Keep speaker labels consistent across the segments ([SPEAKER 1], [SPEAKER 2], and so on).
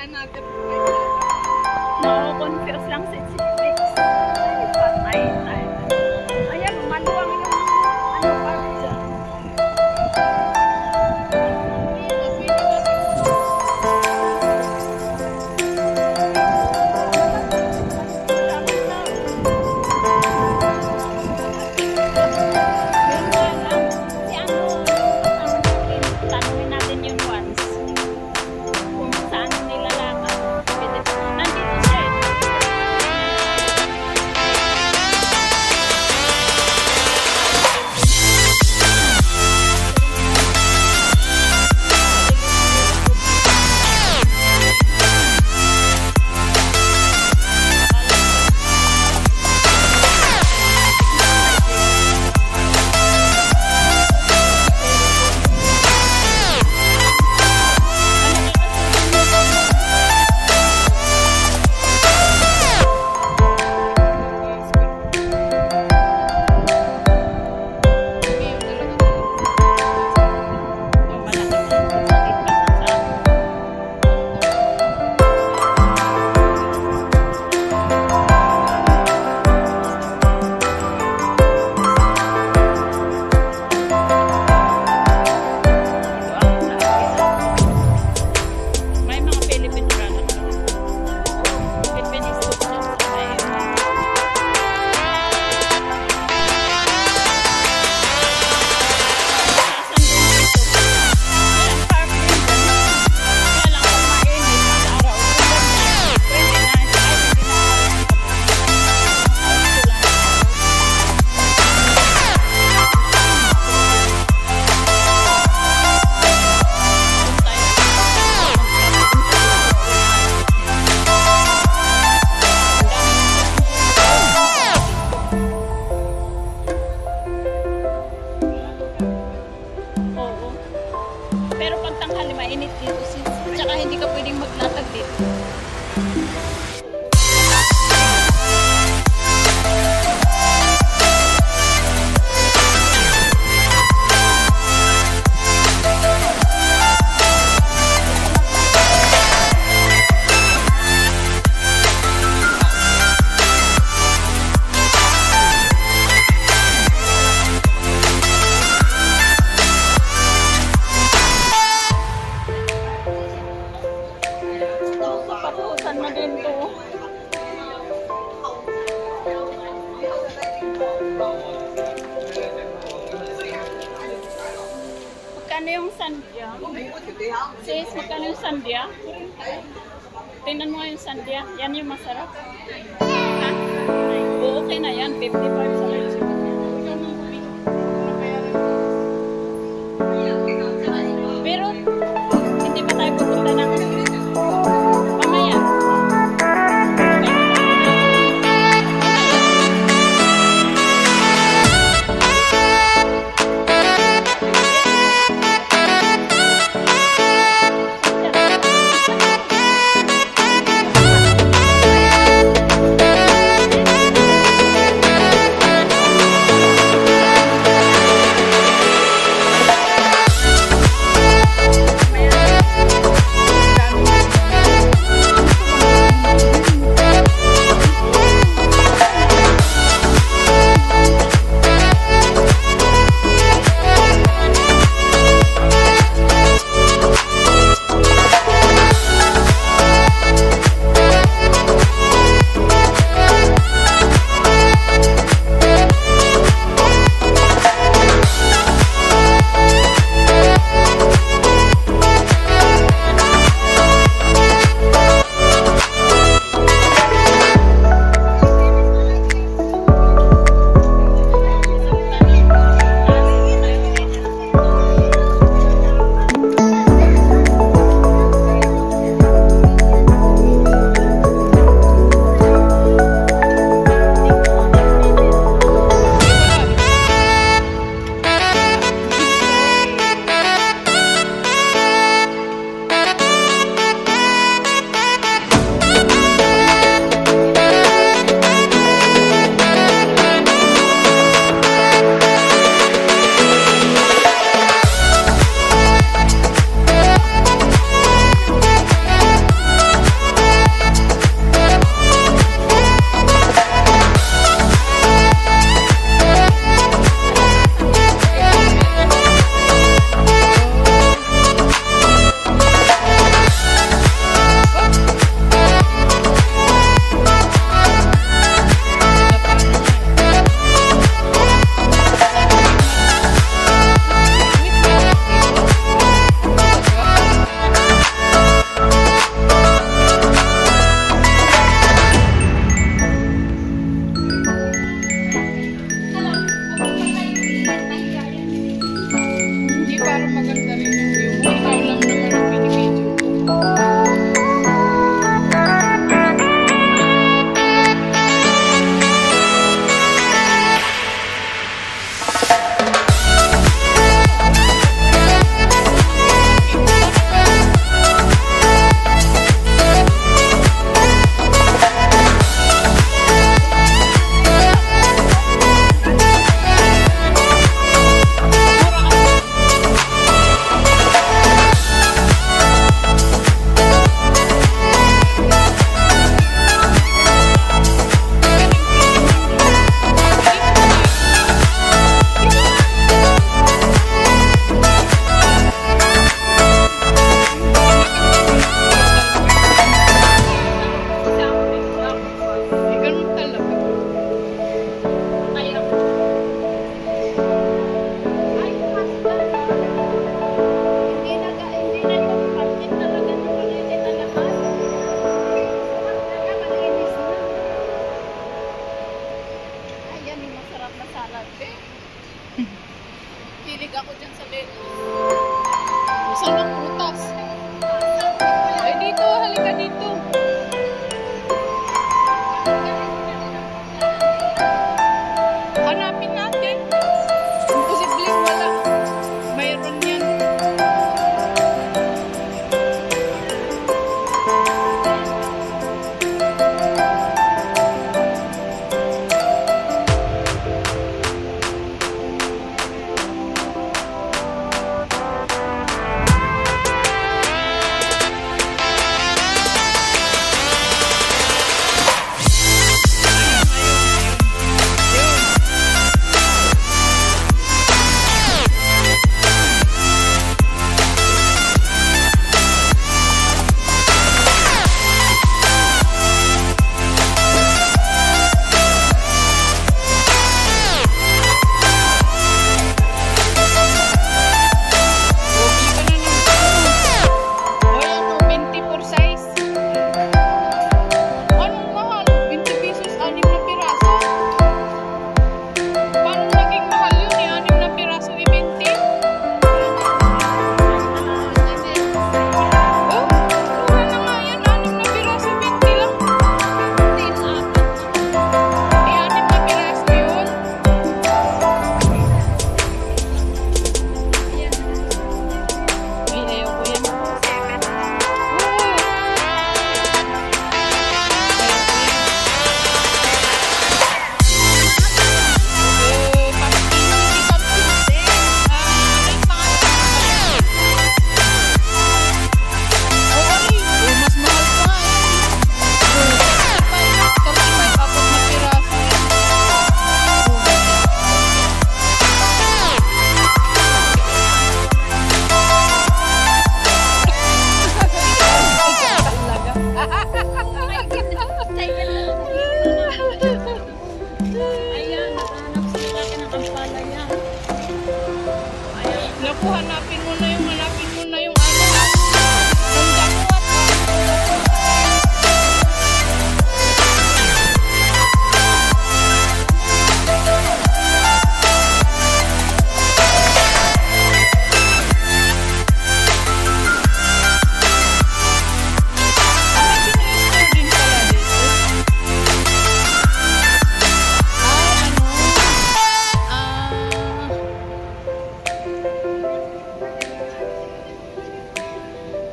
[SPEAKER 1] Confuse lang si Chipix. Patay tayo. Ayan, maluwang yung ano pa dyan. Mainit dito sis. Tsaka hindi ka pwedeng maglatag dito. Magkano yung sandya? Sis, magkano yung sandya? Tingnan mo yung sandya. Yan yung masarap. Ha? Oo, okay na yan. 55 sa light. Pero, hindi pa tayo pupunta na. Mamaya.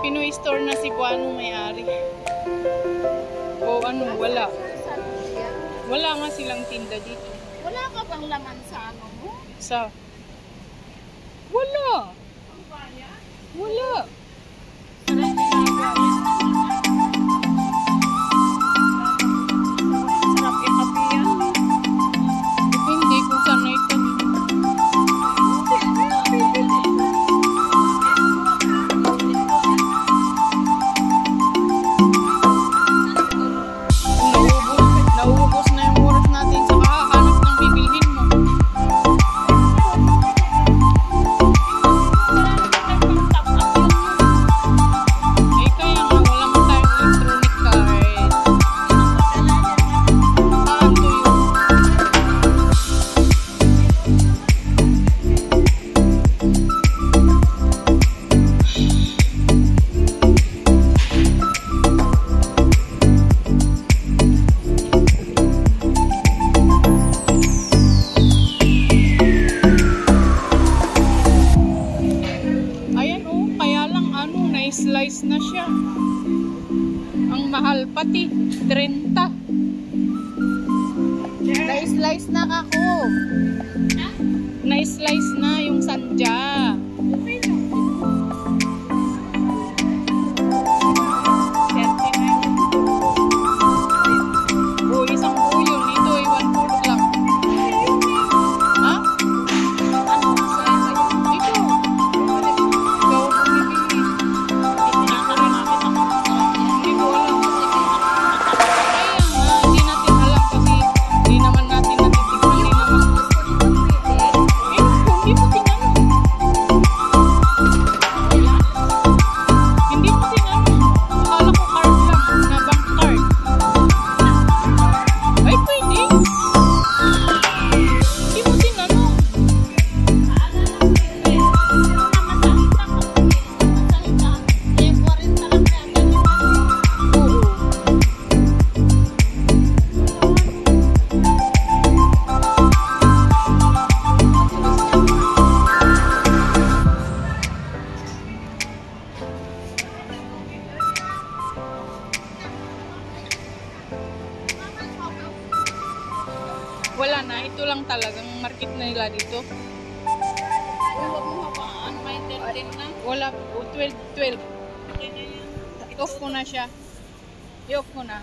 [SPEAKER 2] Pinoy store na Cebuano may-ari. O ano, wala. Wala nga silang tinda dito.
[SPEAKER 1] Wala ka bang laman sa ano mo?
[SPEAKER 2] Sa? Wala. Wala.
[SPEAKER 1] Sarap ikapi yan.
[SPEAKER 2] Depende kung saan na ito. Nauubos na yung oras natin sa kakahanap ng bibilhin mo. Eh kaya nga, wala mo tayong electronic card. Paano yun? Ayan oh, kaya lang ano, na-slice na siya. Ang mahal pati, 30. Na-slice na ako. Na-slice na yung sandya. Oh, isang buo yun. Ito ay 1/4 lang. Ha? Ito. Ikaw bumibili. Hindi ko alam. Kaya nga, hindi natin alam kasi hindi naman natin natitikman. Hindi mo tinanong. Hindi mo tinanong. Akala ko card lang, na bank card. Ay, pwede. Hindi mo tinanong. Oo. Wala na, ito lang talagang market na nila dito.
[SPEAKER 1] Huwag mo hapaan, may 13 na.
[SPEAKER 2] Wala, 12. I-off ko na siya. I-off ko na.